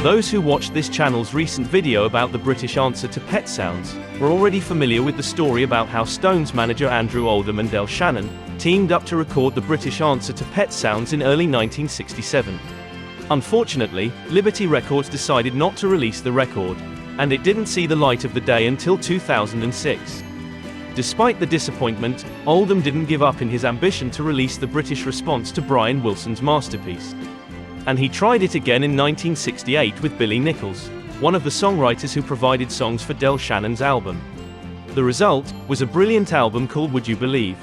those who watched this channel's recent video about the British answer to Pet Sounds, were already familiar with the story about how Stones manager Andrew Oldham and Del Shannon teamed up to record the British answer to Pet Sounds in early 1967. Unfortunately, Liberty Records decided not to release the record, and it didn't see the light of the day until 2006. Despite the disappointment, Oldham didn't give up in his ambition to release the British response to Brian Wilson's masterpiece. And he tried it again in 1968 with Billy Nicholls, one of the songwriters who provided songs for Del Shannon's album. The result was a brilliant album called Would You Believe?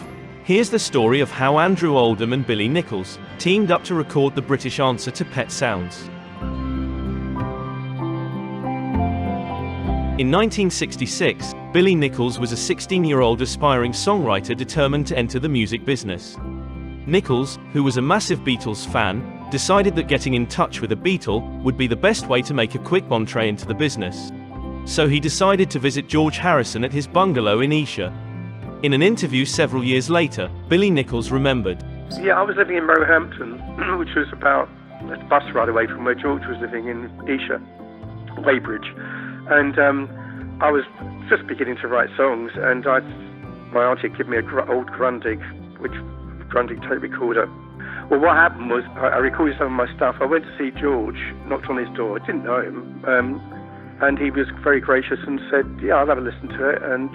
Here's the story of how Andrew Oldham and Billy Nicholls teamed up to record the British answer to Pet Sounds. In 1966, Billy Nicholls was a 16-year-old aspiring songwriter determined to enter the music business. Nicholls, who was a massive Beatles fan, decided that getting in touch with a Beatle would be the best way to make a quick entree into the business. So he decided to visit George Harrison at his bungalow in Esher. In an interview several years later, Billy Nicholls remembered, "Yeah, I was living in Roehampton, which was about a bus ride away from where George was living in Esher, Weybridge. And I was just beginning to write songs, and my auntie had given me an old Grundig tape recorder. Well, what happened was I recorded some of my stuff. I went to see George, knocked on his door. I didn't know him, and he was very gracious and said, "Yeah, I'll have a listen to it." And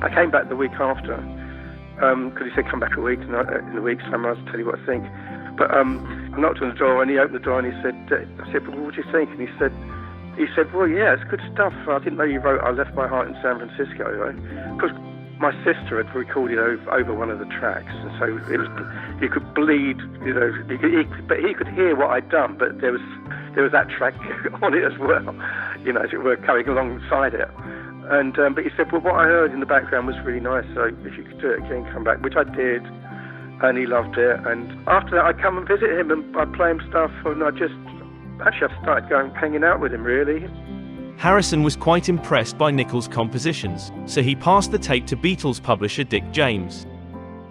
I came back the week after, because he said, "Come back a week," and in a week's time I'll tell you what I think. But I knocked on the door, and he opened the door, and he said, "I said, well, what do you think?" And he said, "Well, yeah, it's good stuff. I didn't know you wrote I Left My Heart in San Francisco," because my sister had recorded over one of the tracks, and so it was, you could bleed, but he could hear what I'd done, but there was that track on it as well, as it were, coming alongside it. And but he said, "Well, what I heard in the background was really nice, so if you could do it again, come back," which I did, and he loved it. And after that, I'd come and visit him, and I'd play him stuff, and I started going, hanging out with him, really. Harrison was quite impressed by Nicholls' compositions, so he passed the tape to Beatles publisher Dick James.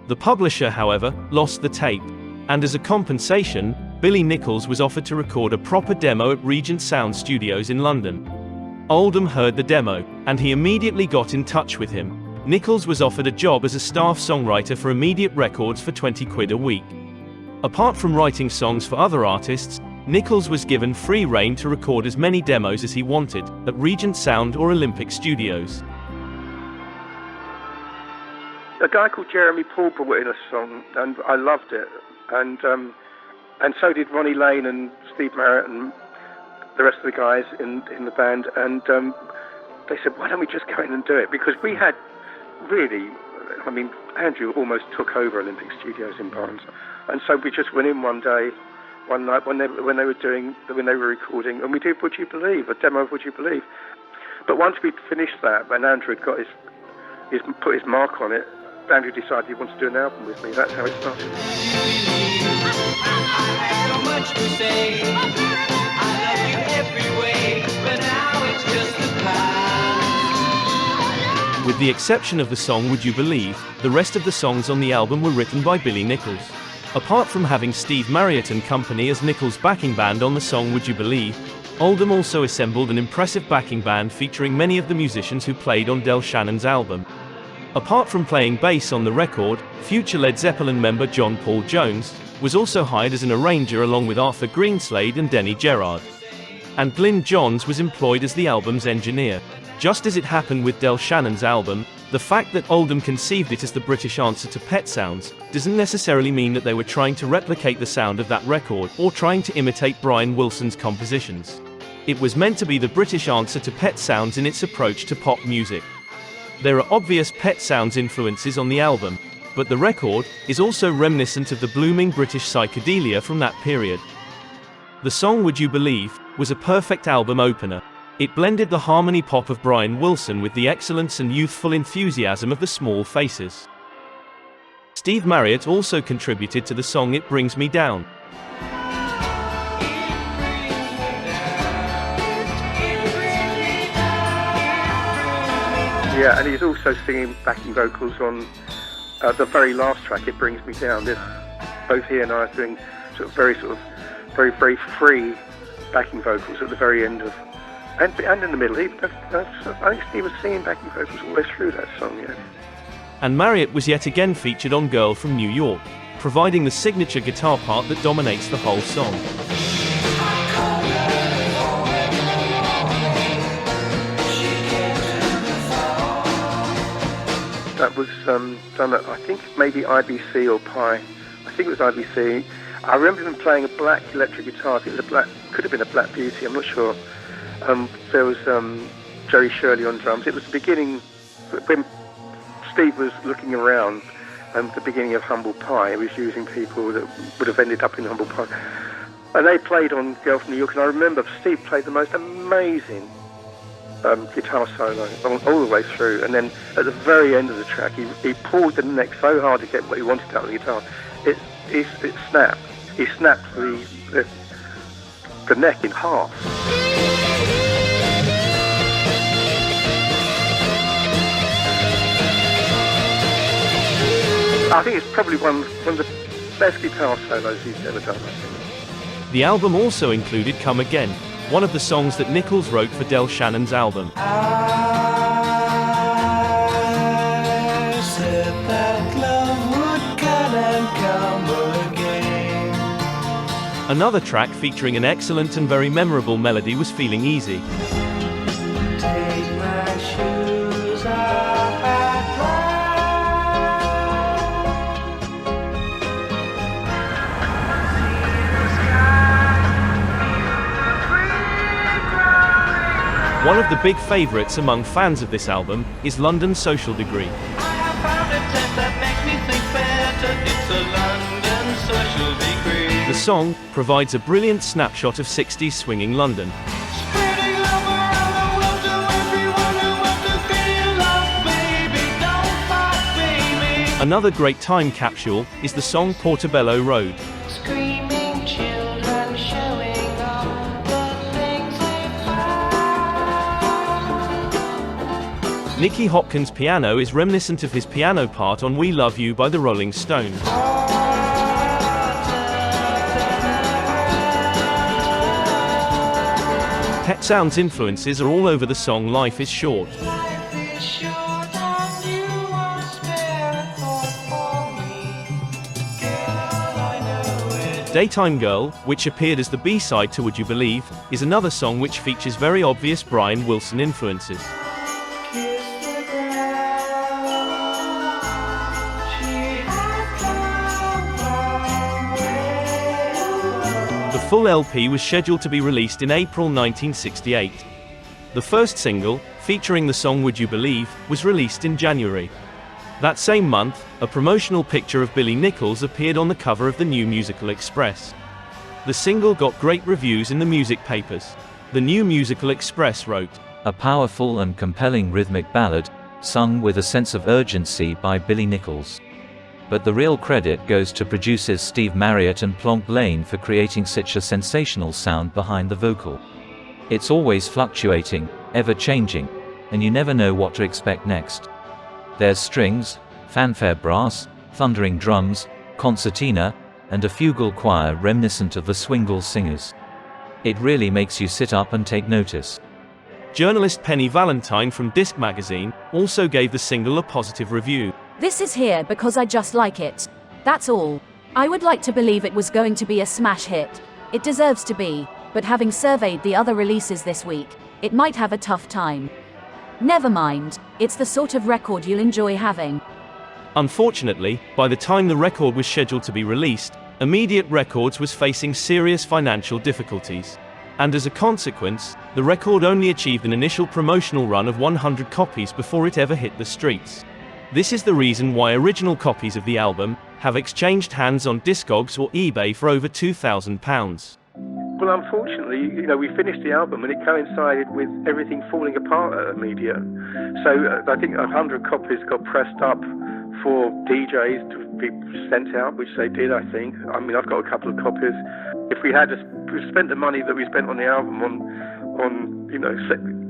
The publisher, however, lost the tape, and as a compensation, Billy Nicholls was offered to record a proper demo at Regent Sound Studios in London. Oldham heard the demo, and he immediately got in touch with him. Nicholls was offered a job as a staff songwriter for Immediate Records for £20 a week. Apart from writing songs for other artists, Nicholls was given free rein to record as many demos as he wanted, at Regent Sound or Olympic Studios. A guy called Jeremy Paul brought in a song, and I loved it. And so did Ronnie Lane and Steve Marriott and the rest of the guys in the band. And they said, "Why don't we just go in and do it?" Because we had really, Andrew almost took over Olympic Studios in Barnes. And so we just went in one night when they were recording, and we did Would You Believe, a demo of Would You Believe. But once we'd finished that, and Andrew had got put his mark on it, Andrew decided he wanted to do an album with me. That's how it started. With the exception of the song Would You Believe, the rest of the songs on the album were written by Billy Nicholls. Apart from having Steve Marriott and Company as Nicholls' backing band on the song Would You Believe, Oldham also assembled an impressive backing band featuring many of the musicians who played on Del Shannon's album. Apart from playing bass on the record, future Led Zeppelin member John Paul Jones was also hired as an arranger along with Arthur Greenslade and Denny Gerard. And Glyn Johns was employed as the album's engineer. Just as it happened with Del Shannon's album, the fact that Oldham conceived it as the British answer to Pet Sounds doesn't necessarily mean that they were trying to replicate the sound of that record or trying to imitate Brian Wilson's compositions. It was meant to be the British answer to Pet Sounds in its approach to pop music. There are obvious Pet Sounds influences on the album, but the record is also reminiscent of the blooming British psychedelia from that period. The song Would You Believe was a perfect album opener. It blended the harmony pop of Brian Wilson with the excellence and youthful enthusiasm of the Small Faces. Steve Marriott also contributed to the song It Brings Me Down. Yeah, and he's also singing backing vocals on the very last track, It Brings Me Down. Both he and I are doing very free backing vocals at the very end of, and in the middle. I think Steve was singing backing vocals all the way through that song, yeah. And Marriott was yet again featured on Girl from New York, providing the signature guitar part that dominates the whole song. That was done at, I think, maybe IBC or Pi. I think it was IBC. I remember him playing a black electric guitar. I think it was could have been a Black Beauty, I'm not sure. There was Jerry Shirley on drums. It was the beginning, when Steve was looking around, the beginning of Humble Pie. He was using people that would have ended up in Humble Pie. And they played on Girl from New York, and I remember Steve played the most amazing guitar solo all the way through, and then at the very end of the track he pulled the neck so hard to get what he wanted out of the guitar, it snapped. He snapped the neck in half. I think it's probably one of the best guitar solos he's ever done, I think. The album also included Come Again, one of the songs that Nichols wrote for Del Shannon's album. I said that love would come and come again. Another track featuring an excellent and very memorable melody was Feeling Easy. Take my shoes off at last. One of the big favourites among fans of this album is London's Social Degree. I have found a test that makes me think better. It's a London social degree. The song provides a brilliant snapshot of 60s swinging London. Spreading love around the world to everyone who wants to feel love, baby. Don't fight, baby. Another great time capsule is the song Portobello Road. Screaming children showing all the things they find. Nicky Hopkins' piano is reminiscent of his piano part on We Love You by the Rolling Stones. Pet Sounds' influences are all over the song Life is Short. Life is short and you are spared for me. Girl, I know it. Daytime Girl, which appeared as the B-side to Would You Believe, is another song which features very obvious Brian Wilson influences. Kiss the ground. She has come from The full LP was scheduled to be released in April 1968. The first single, featuring the song Would You Believe, was released in January. That same month, a promotional picture of Billy Nicholls appeared on the cover of the New Musical Express. The single got great reviews in the music papers. The New Musical Express wrote, "A powerful and compelling rhythmic ballad, sung with a sense of urgency by Billy Nicholls." But the real credit goes to producers Steve Marriott and Plonk Lane for creating such a sensational sound behind the vocal. It's always fluctuating, ever-changing, and you never know what to expect next. There's strings, fanfare brass, thundering drums, concertina, and a fugal choir reminiscent of the Swingle Singers. It really makes you sit up and take notice. Journalist Penny Valentine from Disc Magazine also gave the single a positive review. This is here because I just like it. That's all. I would like to believe it was going to be a smash hit. It deserves to be, but having surveyed the other releases this week, it might have a tough time. Never mind, it's the sort of record you'll enjoy having. Unfortunately, by the time the record was scheduled to be released, Immediate Records was facing serious financial difficulties. And as a consequence, the record only achieved an initial promotional run of 100 copies before it ever hit the streets. This is the reason why original copies of the album have exchanged hands on Discogs or eBay for over £2,000. Well, unfortunately, we finished the album and it coincided with everything falling apart at Media. So I think 100 copies got pressed up for DJs to be sent out, which they did, I think. I mean, I've got a couple of copies. If we had spent the money that we spent on the album on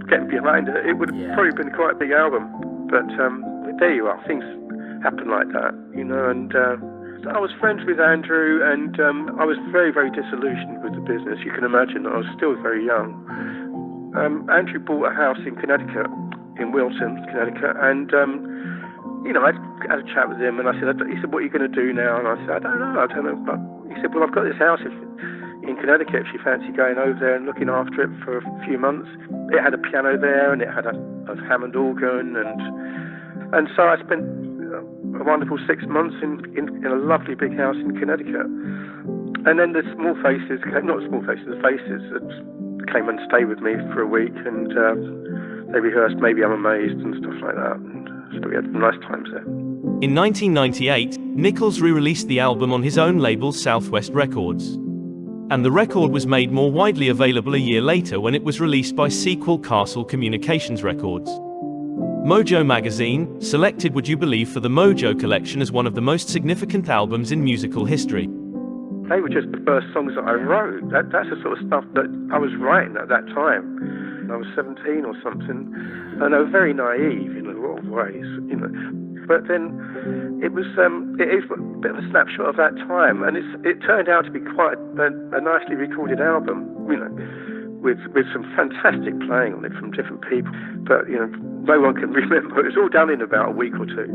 getting behind it, it would have probably been quite a big album. But there you are, things happen like that, and I was friends with Andrew, and I was very, very disillusioned with the business. You can imagine I was still very young. Andrew bought a house in Connecticut, in Wilton, Connecticut, and I had a chat with him, and he said, what are you going to do now? And I said, I don't know. But he said, well, I've got this house in Connecticut if you fancy going over there and looking after it for a few months. It had a piano there, and it had a Hammond organ, and so I spent a wonderful 6 months in a lovely big house in Connecticut. And then the faces that came and stayed with me for a week, and they rehearsed Maybe I'm Amazed and stuff like that, and so we had nice times there. In 1998, Nichols re-released the album on his own label Southwest Records. And the record was made more widely available a year later when it was released by Sequel Castle Communications Records. Mojo magazine selected Would You Believe for the Mojo collection as one of the most significant albums in musical history. They were just the first songs that I wrote. That's the sort of stuff that I was writing at that time. I was 17 or something, and they were very naive in a lot of ways, But then it is a bit of a snapshot of that time, and it turned out to be quite a nicely recorded album, with some fantastic playing on it from different people. But no one can remember. It was all done in about a week or two.